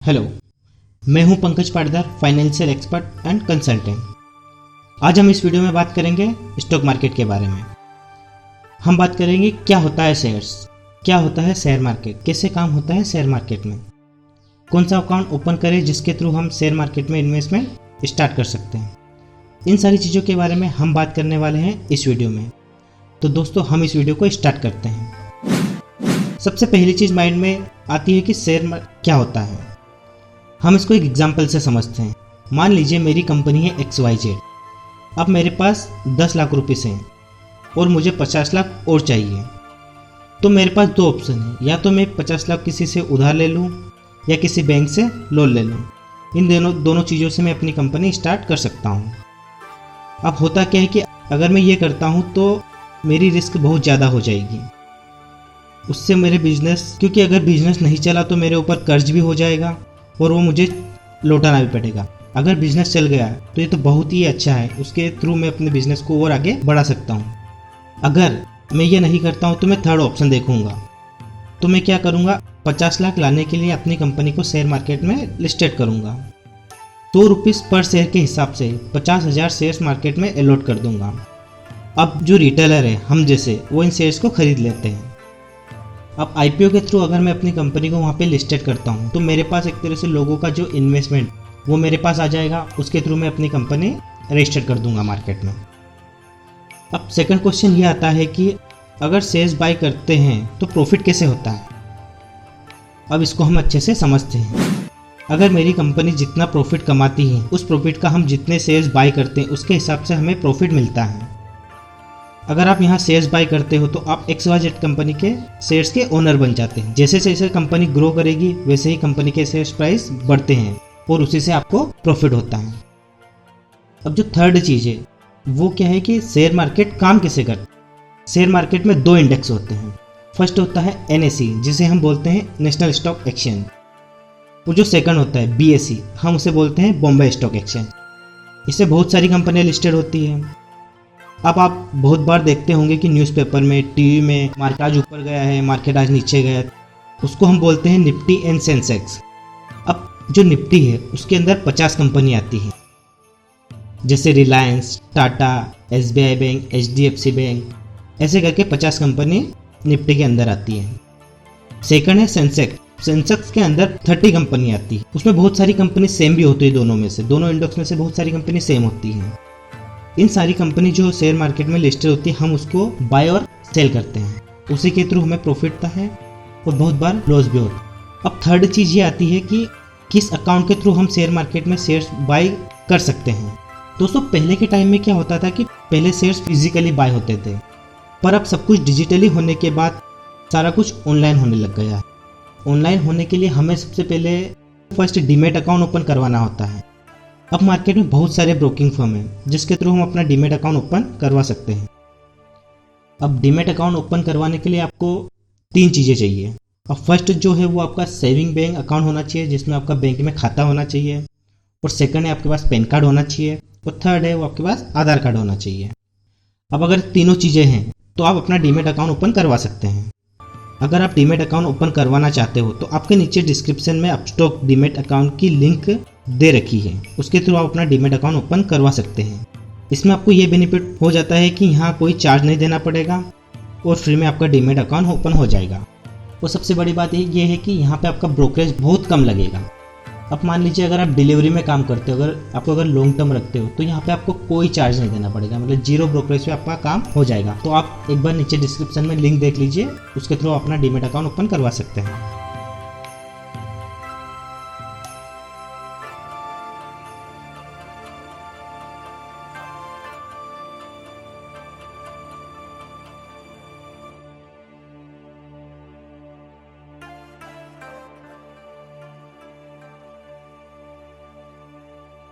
Hello, मैं हूं Pankaj Patidar, financial expert and consultant. आज हम इस वीडियो में बात करेंगे स्टॉक मार्केट के बारे में। हम बात करेंगे क्या होता है शेयर्स, क्या होता है शेयर मार्केट, कैसे काम होता है शेयर मार्केट में, कौन सा अकाउंट ओपन करें जिसके थ्रू हम शेयर मार्केट में इन्वेस्टमेंट स्टार्ट कर सकते हैं। इन सारी चीज़ों के बारे में हम बात करने वाले हैं इस वीडियो में। तो दोस्तों, हम इस वीडियो को स्टार्ट करते हैं। सबसे पहली चीज़ माइंड में आती है कि शेयर क्या होता है। हम इसको एक एग्जाम्पल से समझते हैं। मान लीजिए मेरी कंपनी है XYZ। अब मेरे पास 10 लाख रुपीस हैं और मुझे 50 लाख और चाहिए। तो मेरे पास दो ऑप्शन है, या तो मैं 50 लाख किसी से उधार ले लूँ या किसी बैंक से लोन ले लूँ। इन दोनों चीज़ों से मैं अपनी कंपनी स्टार्ट कर सकता हूँ। अब होता क्या है कि अगर मैं ये करता हूँ तो मेरी रिस्क बहुत ज़्यादा हो जाएगी। उससे मेरे बिजनेस, क्योंकि अगर बिजनेस नहीं चला तो मेरे ऊपर कर्ज भी हो जाएगा और वो मुझे लौटाना भी पड़ेगा। अगर बिजनेस चल गया तो ये तो बहुत ही अच्छा है, उसके थ्रू मैं अपने बिजनेस को और आगे बढ़ा सकता हूँ। अगर मैं ये नहीं करता हूँ तो मैं थर्ड ऑप्शन देखूंगा। तो मैं क्या करूँगा, 50 लाख लाने के लिए अपनी कंपनी को शेयर मार्केट में लिस्टेड करूँगा। 100 रुपीज़ पर शेयर के हिसाब से 50,000 शेयर्स मार्केट में अलॉट कर दूंगा। अब जो रिटेलर है हम जैसे, वो इन शेयर्स को खरीद लेते हैं। अब IPO के थ्रू अगर मैं अपनी कंपनी को वहाँ पे लिस्टेड करता हूँ तो मेरे पास एक तरह से लोगों का जो इन्वेस्टमेंट वो मेरे पास आ जाएगा। उसके थ्रू मैं अपनी कंपनी रजिस्टर कर दूंगा मार्केट में। अब सेकंड क्वेश्चन ये आता है कि अगर शेयर्स बाय करते हैं तो प्रॉफिट कैसे होता है। अब इसको हम अच्छे से समझते हैं। अगर मेरी कंपनी जितना प्रॉफिट कमाती है, उस प्रॉफिट का हम जितने शेयर्स बाय करते हैं उसके हिसाब से हमें प्रॉफिट मिलता है। अगर आप यहाँ शेयर्स बाय करते हो तो आप XYZ कंपनी के शेयर्स के ओनर बन जाते हैं। जैसे जैसे कंपनी ग्रो करेगी वैसे ही कंपनी के शेयर्स प्राइस बढ़ते हैं और उसी से आपको प्रॉफिट होता है। अब जो थर्ड चीज़ है वो क्या है कि शेयर मार्केट काम कैसे करता है। शेयर मार्केट में 2 इंडेक्स होते हैं। फर्स्ट होता है NSE, जिसे हम बोलते हैं नेशनल स्टॉक एक्सचेंज। वो जो सेकंड होता है BSE, हम उसे बोलते हैं बॉम्बे स्टॉक एक्सचेंज। इससे बहुत सारी कंपनियाँ लिस्टेड होती हैं। अब आप बहुत बार देखते होंगे कि न्यूज़पेपर में, टीवी में, मार्केट आज ऊपर गया है, मार्केट आज नीचे गया है। उसको हम बोलते हैं निफ्टी एंड सेंसेक्स। अब जो निफ्टी है उसके अंदर 50 कंपनी आती हैं, जैसे Reliance, Tata, SBI bank, HDFC bank, ऐसे करके 50 कंपनी निफ्टी के अंदर आती हैं। सेकंड है सेंसेक्स। सेंसेक्स के अंदर 30 कंपनी आती है। उसमें बहुत सारी कंपनी सेम भी होती है, दोनों इंडेक्स में से बहुत सारी कंपनी सेम होती हैं। इन सारी कंपनी जो शेयर मार्केट में लिस्टेड होती है, हम उसको बाय और सेल करते हैं। उसी के थ्रू हमें प्रॉफिट होता है और बहुत बार लॉस भी होता है। अब थर्ड चीज़ ये आती है कि किस अकाउंट के थ्रू हम शेयर मार्केट में शेयर्स बाय कर सकते हैं। दोस्तों, पहले के टाइम में क्या होता था कि पहले शेयर्स फिजिकली बाय होते थे, पर अब सब कुछ डिजिटली होने के बाद सारा कुछ ऑनलाइन होने लग गया। ऑनलाइन होने के लिए हमें सबसे पहले फर्स्ट डीमैट अकाउंट ओपन करवाना होता है। अब मार्केट में बहुत सारे ब्रोकिंग फर्म हैं जिसके थ्रू हम अपना डीमैट अकाउंट ओपन करवा सकते हैं। अब डीमैट अकाउंट ओपन करवाने के लिए आपको 3 चीज़ें चाहिए। अब फर्स्ट जो है वो आपका सेविंग बैंक अकाउंट होना चाहिए, जिसमें आपका बैंक में खाता होना चाहिए। और सेकंड है आपके पास पैन कार्ड होना चाहिए। और थर्ड है वो आपके पास आधार कार्ड होना चाहिए। अब अगर तीनों चीज़ें हैं तो आप अपना डीमैट अकाउंट ओपन करवा सकते हैं। अगर आप डीमैट अकाउंट ओपन करवाना चाहते हो तो आपके नीचे डिस्क्रिप्शन में अपस्टॉक डीमैट अकाउंट की लिंक दे रखी है, उसके थ्रू आप अपना डीमैट अकाउंट ओपन करवा सकते हैं। इसमें आपको ये बेनिफिट हो जाता है कि यहाँ कोई चार्ज नहीं देना पड़ेगा और फ्री में आपका डीमैट अकाउंट ओपन हो जाएगा। और सबसे बड़ी बात ये है कि यहाँ पे आपका ब्रोकरेज बहुत कम लगेगा। अब मान लीजिए अगर आप डिलीवरी में काम करते हो, अगर लॉन्ग टर्म रखते हो तो यहाँ पे आपको कोई चार्ज नहीं देना पड़ेगा, मतलब 0 ब्रोकरेज पे आपका काम हो जाएगा। तो आप एक बार नीचे डिस्क्रिप्शन में लिंक देख लीजिए, उसके थ्रू अपना डीमैट अकाउंट ओपन करवा सकते हैं।